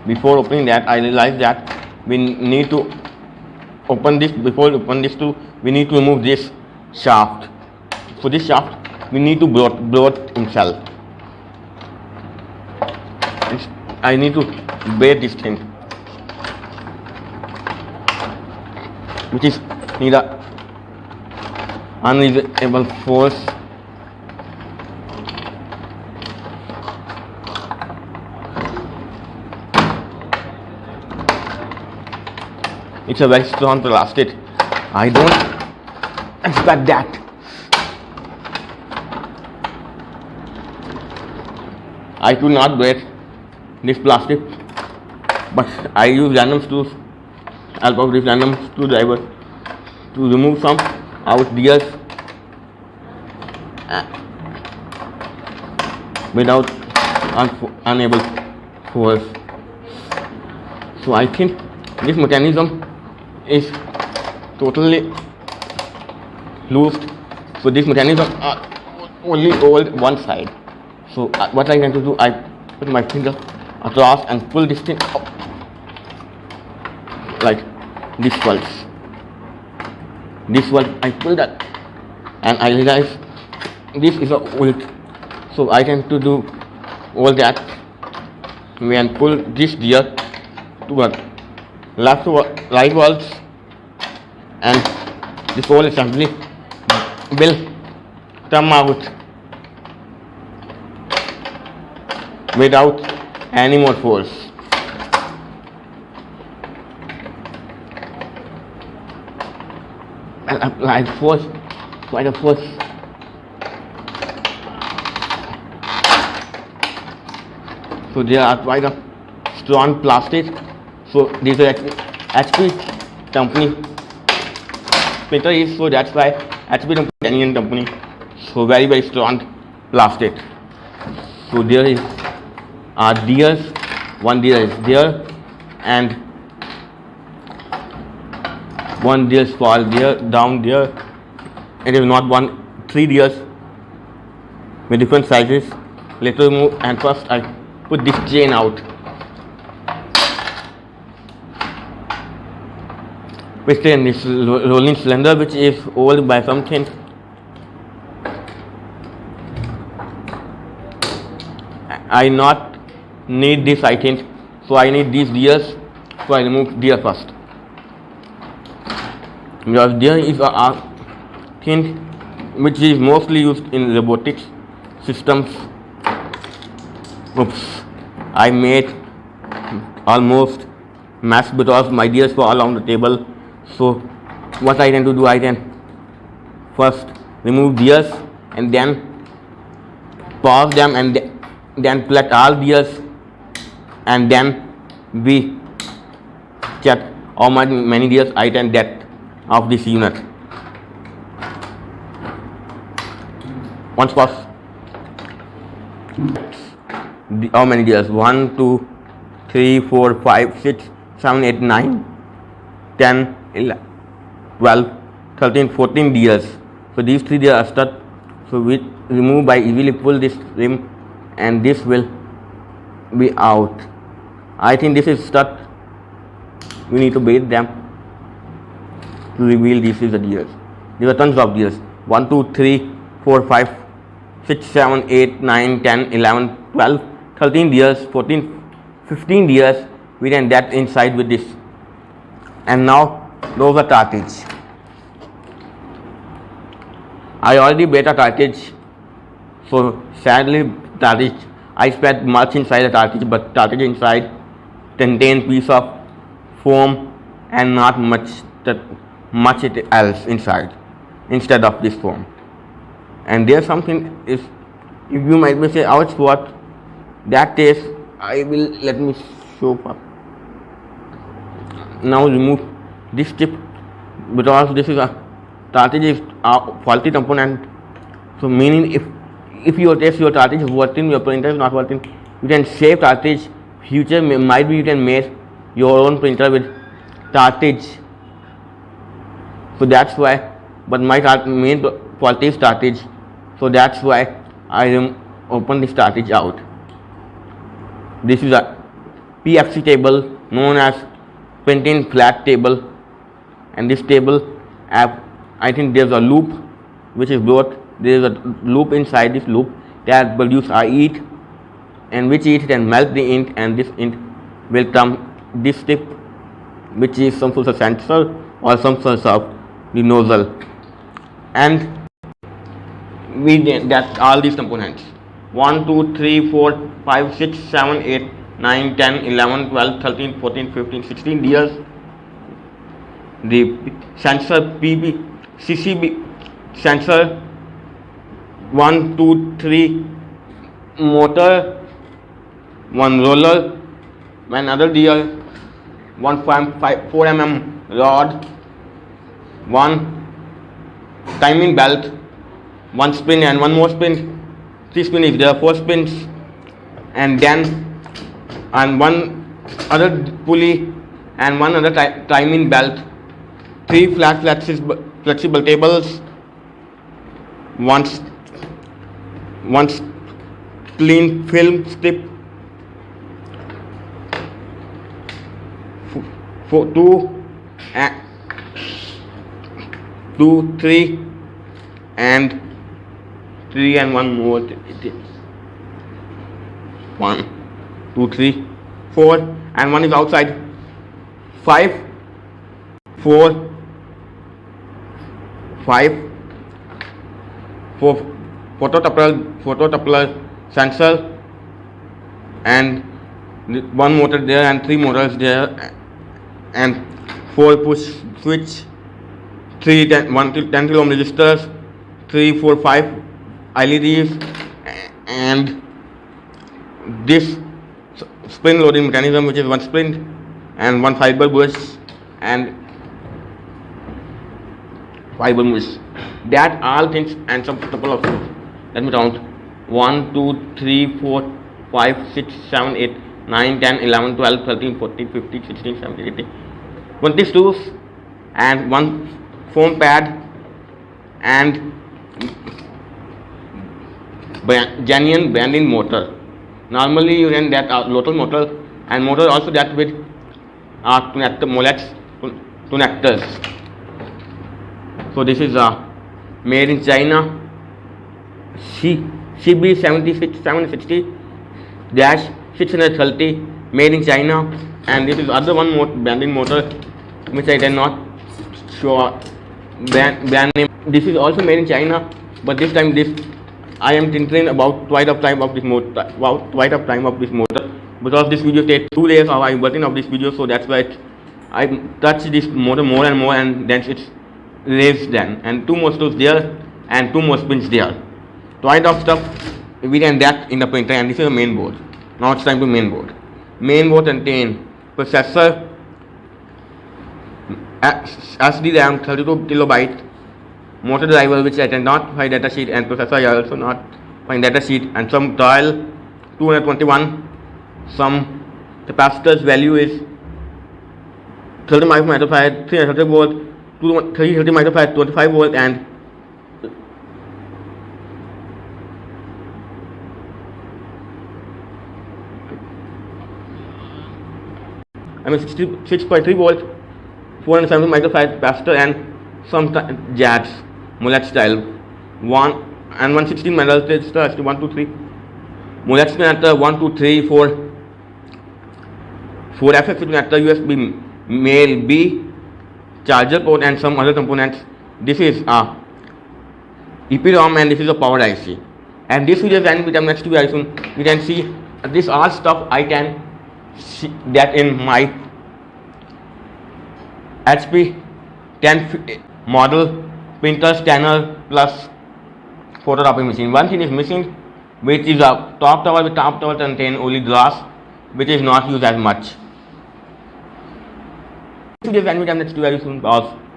Before opening that, I realized that we need to open this. Before open this too, we need to remove this shaft. For this shaft, we need to blow it himself. I need to bear this thing, which is need a unreasonable force. It's a very strong plastic. I don't expect that. I could not break this plastic, but I use random screws, help of this random screwdriver to remove some out gears without unable force. So I think this mechanism is totally loose. So this mechanism are only over one side. So what I going to do, I put my finger across and pull this thing up like this pulse. This one I pull that, and I realize this is a bolt. So I tend to do all that and pull this gear to a left to right valves, and this whole assembly will come out without any more force. I'll apply force, quite a force. So there are quite a strong plastic. So this is HP company printer is, so that's why HP company, Indian company. So very strong plastic. So there is gears. One gear is there, and one gear fall there, down there. It is not one, 3 gears with different sizes. Let me move, and first I put this chain out, which is this rolling cylinder, which is old by something. I not need this, I think, so I need these gears. So I remove gear first, because there is a thing which is mostly used in robotics systems. Oops, I made almost mess because my gears were all on the table. So what I tend to do, I can first remove gears and then pause them, and then collect all gears, and then we check how many gears I can get of this unit. Once first, how many gears? 1, 2, 3, 4, 5, 6, 7, 8, 9, 10, 11, 12, 13, 14 gears. So these 3 gears are stuck. So we remove by easily pull this rim, and this will be out. I think this is stuck. We need to bait them to reveal this is the gears. There are tons of gears. 1, 2, 3, 4, 5, 6, 7, 8, 9, 10, 11, 12, 13 gears, 14, 15 gears. We can get inside with this. And now those are cartridge. I already bought a cartridge. So sadly, cartridge, I spent much inside the cartridge, but cartridge inside contains piece of foam and not much else inside instead of this foam. And there's something is, if you might be say, ouch, what that is, I will, let me show up. Now remove this tip, because this is a cartridge is a faulty component. So meaning if you test your cartridge is working, your printer is not working, you can save cartridge. Future might be you can make your own printer with cartridge. So that's why, but my main faulty is cartridge. So that's why I open this cartridge out. This is a PFC table known as printing flat table, and this table I think there's a loop which is brought. There is a loop inside this loop that produces a ink, and which it can melt the ink, and this ink will come this tip, which is some sort of sensor or some sort of the nozzle, and we that all these components 1 2 3 4 5 6 7 8 9 10 11 12 13 14 15 16 years. The sensor CCB sensor 1 2 3 motor, one roller, another gear, 1.4 mm rod, one timing belt, one spin and one more spin, 3 spin if there are 4 spins, and then one other pulley and one other timing belt, 3 flat flexible tables, one clean film strip, 2 3 and 3 and one more, 1 2 3 4 and one is outside, 5 4 photocoupler sensor, and one motor there and 3 motors there, and 4 push switch, 1 to 10 kilo ohm resistors, 3 4 5 LEDs, and this spring loading mechanism, which is 1 spring and 1 fiber bush and fiber bush. That all things and some couple of things. Let me count: 1 2 3 4 5 6 7 8 9 10 11 12 13 14 15 16 17 18 20 screws and 1 foam pad and genuine bending motor. Normally you run that local motor, and motor also that with molex connectors. So this is made in China, CB760-630, made in China, and this is other one bending motor which I cannot show brand name. This is also made in China, but this time I am thinking about twice of time of this motor, because this video takes 2 days of I'm working of this video, so that's why I touch this motor more and more, and then it's raised then, and 2 more screws there and 2 more spins there. Twice of stuff we can that in the printer, and this is the main board. Now it's time to main board. Main board contain processor, SD RAM 32 kilobyte, motor driver which I cannot find data sheet, and processor I also not find data sheet, and some dial 221, some capacitors value is 30 microfarad, 330 volt, 330 microfarad, 25 volt, and I mean 6.3 volt, 470 microfarad capacitor, and some jazz molex style 1 and 116 resistor, 1 2 3 molex connector, 1 2 3 4 FX connector, USB male B, charger port, and some other components. This is EPROM, and this is a power IC. And this video then become next to very soon. You can see this all stuff I can see that in my HP 10 model printer, scanner plus photocopy machine. One thing is missing, which is a top tower. With top tower contain only glass, which is not used as much. This video then become next to very soon. Pause.